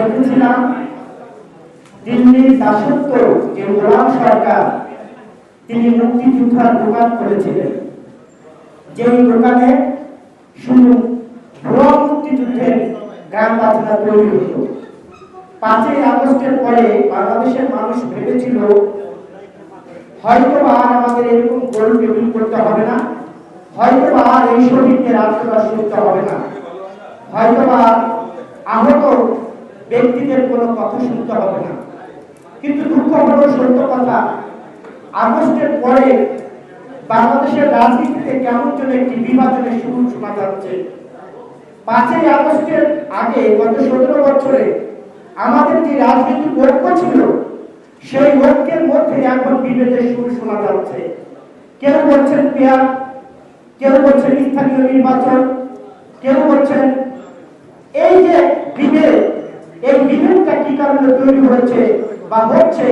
দেখেছিলাম দিল্লির দাসত্ব যে গোলাম সরকার তিনি মুক্তিযোদ্ধার দোকান করেছিলেন, যেই দোকানে শুধু ভুয়া মুক্তিযুদ্ধের গান বাজনা তৈরি হতো। 5ই আগস্টের পরে বাংলাদেশের মানুষ ভেবেছিল হয়তো আর আমাদের এরকম গোল টেবিল করতে হবে না, হয়তো আর এই শহীদদের আত্মদাস করতে হবে না, হয়তো আহত ব্যক্তিদের কোনো কথা শুনতে হবে না। কিন্তু দুঃখ হলো সত্য কথা, আগস্টের পরে বাংলাদেশের রাজনীতিতে কেমন যেন একটি বিভাজনের সুর শোনা যাচ্ছে। 5ই আগস্টের আগে গত 17 বছরে আমাদের যে রাজনৈতিক ঐক্য ছিল, সেই ঐক্যের মধ্যে এখন বিভেদের সুর শোনা যাচ্ছে। কেউ বলছেন পেয়ার, কেউ বলছেন স্থানীয় নির্বাচন, কেউ বলছেন এই যে বিভেদ, এই বিভেদটা কি কারণে তৈরি হয়েছে বা হচ্ছে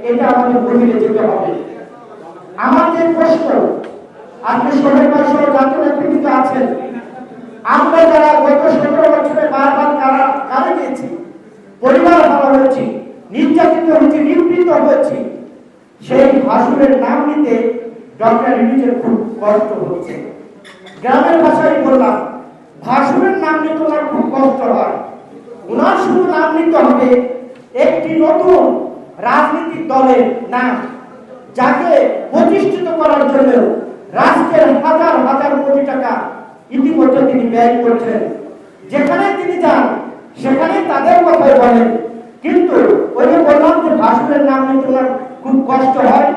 এটা আমাদের গভীরে যেতে হবে। আমাদের প্রশ্ন, আপনি সবাই সহ জাতীয় নেতৃত্ব আছেন, আমরা যারা গত 17 বছরে বারবার কারা গিয়েছি, পরিবার হারা হয়েছি, নির্যাতিত হয়েছি, নিপীড়িত হয়েছি, সেই ভাষণের নাম নিতে ডক্টর ইউনূসের খুব কষ্ট হচ্ছে। গ্রামের ভাষায় বললাম, ভাষণের নাম নিতে ওনার খুব কষ্ট হয়। ওনার শুধু নাম নিতে হবে একটি নতুন রাজনৈতিক দলের নাম, যাকে প্রতিষ্ঠিত করার জন্য রাষ্ট্রের হাজার হাজার কোটি টাকা ইতিমধ্যে তিনি ব্যয় করছেন। যেখানে তিনি যান সেখানে তাদের কথাই বলেন, কিন্তু ওই যে বললাম যে ভাষণের নাম নিতে ওনার খুব কষ্ট হয়।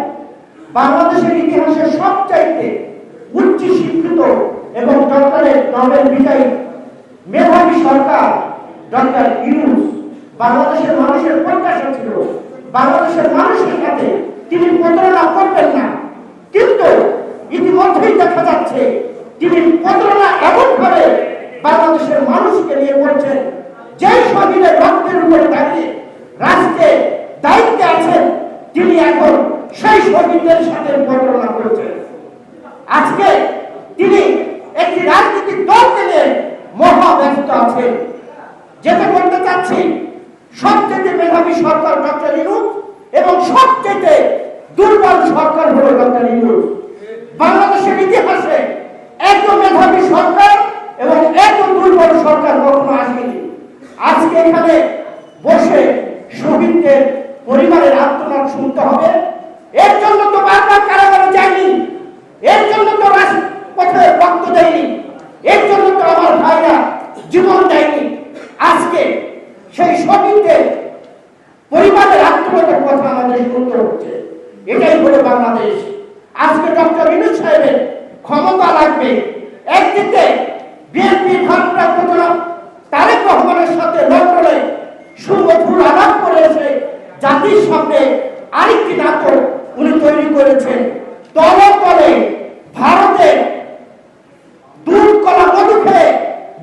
বাংলাদেশের ইতিহাসে সবচাইতে উচ্চ শিক্ষিত এবং ডক্টরেট নোবেল বিজয়ী মেধাবী সরকার ডক্টর ইউনূস। বাংলাদেশের মানুষের প্রত্যাশা ছিল বাংলাদেশের মানুষের সাথে তিনি প্রতারণা করবেন না, কিন্তু ইতিমধ্যেই দেখা যাচ্ছে তিনি প্রতারণা এমন ভাবে বাংলাদেশের মানুষকে নিয়ে করছেন, যে শহীদের রক্তের উপরে দাঁড়িয়ে রাষ্ট্রে দায়িত্বে আছেন তিনি এখন সেই শহীদদের সাথে প্রতারণা করছেন। আজকে তিনি একটি রাজনৈতিক দলকে নিয়ে মহাব্যস্ত আছেন। যেটা বলতে চাচ্ছি, সবচেয়ে মেধাবী সরকার ডক্টর ইউনূস এবং সবচেয়ে দুর্বল সরকার হলো ডক্টর ইউনূস। বাংলাদেশের ইতিহাসে এত মেধাবী সরকার এবং এত দুর্বল সরকার কখনো আসেনি। আজকে এখানে বসে শহীদদের পরিবারের আত্মনাদ শুনতে হবে। এর জন্য তো বারবার কারাগারে যায়নি, এর জন্য তো রাজপথে রক্ত দেয়নি, এর জন্য তো আমার ভাইরা জীবন দেয়নি। আজকে সেই শহীদদের পরিবারের আত্মনাদের কথা আমাদের শুনতে হচ্ছে। এটাই হলো বাংলাদেশ। আজকে ডক্টর ইউনূস সাহেবের ক্ষমতা লাগবে। একদিকে বিএনপি ভারপ্রাপ্ত জনাব তারেক রহমানের সাথে লন্ডনে সুমধুর আলাপ করে এসে জাতির সামনে আরেকটি নাটক উনি তৈরি করেছেন। তলে তলে ভারতে দুধ কলা মধু খেয়ে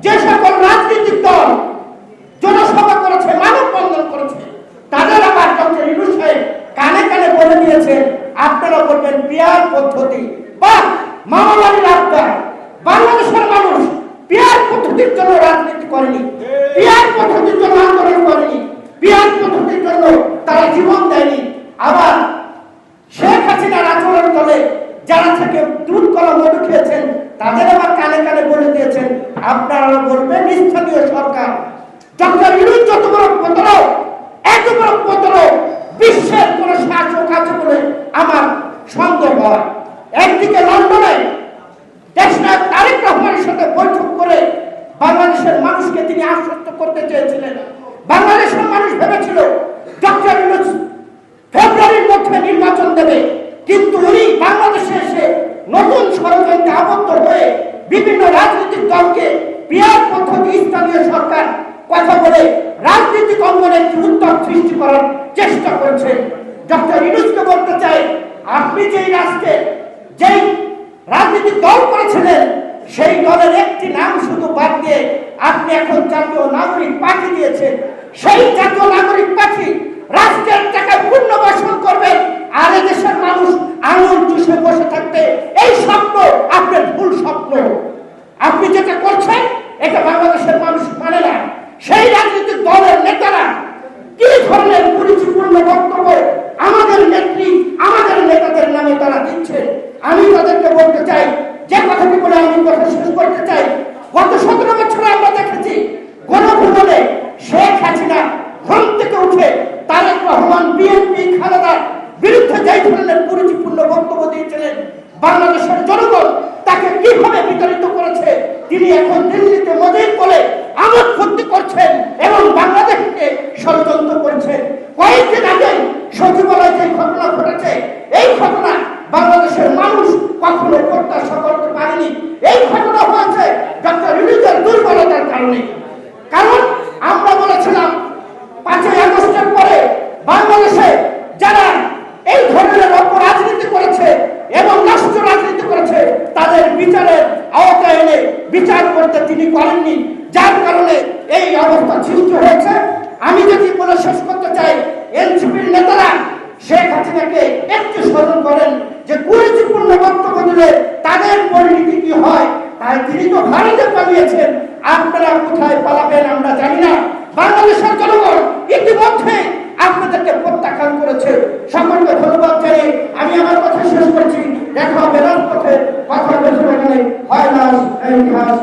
যে সকল রাজনৈতিক দল জনসভা করেছে, মানববন্ধন করেছে, তাদের আবার ডক্টর ইউনূস সাহেব কানে কানে বলে দিয়েছেন আপনারা বলবেন পিয়ার পদ্ধতি বা মামলার আবদার। বাংলাদেশের মানুষ পিয়ার পদ্ধতির জন্য রাজনীতি করেনি, পিয়ার পদ্ধতির জন্য আন্দোলন করেনি, পিয়ার পদ্ধতির জন্য তারা জীবন দেয়নি। আবার শেখ হাসিনার আচরণ করে যারা থেকে দুধ কলা মধু খেয়েছেন তাদের আবার কানে কানে বলে দিয়েছেন আপনারা বলবেন স্থানীয় সরকার। ডক্টর ইউনূস যত বড় প্রতারক, এত বড় প্রতারক বিশ্বের কোন শাসক আছে বলে আমার সন্দেহ হয়। একদিকে লন্ডনে দেশনায়ক তারেক রহমানের সাথে বৈঠক করে বাংলাদেশের মানুষকে তিনি আশ্বস্ত করতে চেয়েছিলেন। বাংলাদেশের মানুষ ভেবেছিল ডক্টর ইউনূস ফেব্রুয়ারির মধ্যে নির্বাচন দেবে, কিন্তু উনি বাংলাদেশে এসে নতুন ষড়যন্ত্রে আবদ্ধ হয়ে বিভিন্ন রাজনৈতিক দলকে পিয়ার পদ্ধতি স্থানীয় সরকার কথা বলে রাজনৈতিক অঙ্গনে একটি উত্তাপ সৃষ্টি করার চেষ্টা করছেন। ডক্টর ইউনূসকে বলতে চাই, আপনি যেই রাষ্ট্রে যেই রাজনৈতিক দল করেছিলেন সেই দলের একটি নাম শুধু বাদ দিয়ে আপনি এখন জাতীয় নাগরিক পার্টি দিয়েছেন। সেই জাতীয় নাগরিক পার্টি রাষ্ট্রের টাকায় পুনর্বাসন করবেন আর দেশের মানুষ আঙুল চুষে বসে থাকবে, এই স্বপ্ন আপনার ভুল স্বপ্ন। আপনি যেটা করছেন এটা বাংলাদেশের মানুষ মানে না। সেই রাজনৈতিক দলের নেতারা এই অবস্থা সৃষ্টি হয়েছে। আমি যদি বলে শেষ করতে চাই, এনসিপির নেতারা শেখ হাসিনাকে একটু স্মরণ করেন যে কুরুচিপূর্ণ বক্তব্য দিলে তাদের পরিণতি কি হয়। তাই তিনি তো ভারতে পালিয়েছেন, আপনারা কোথায় পালাবেন আমরা জানি না। বাংলাদেশের জনগণ ইতিমধ্যে আপনাদেরকে প্রত্যাখ্যান করেছে। সকলকে ধন্যবাদ জানিয়ে আমি আমার কথা শেষ করছি। দেখা হবে রাজপথে, কথা বলতে হয় না ইতিহাস।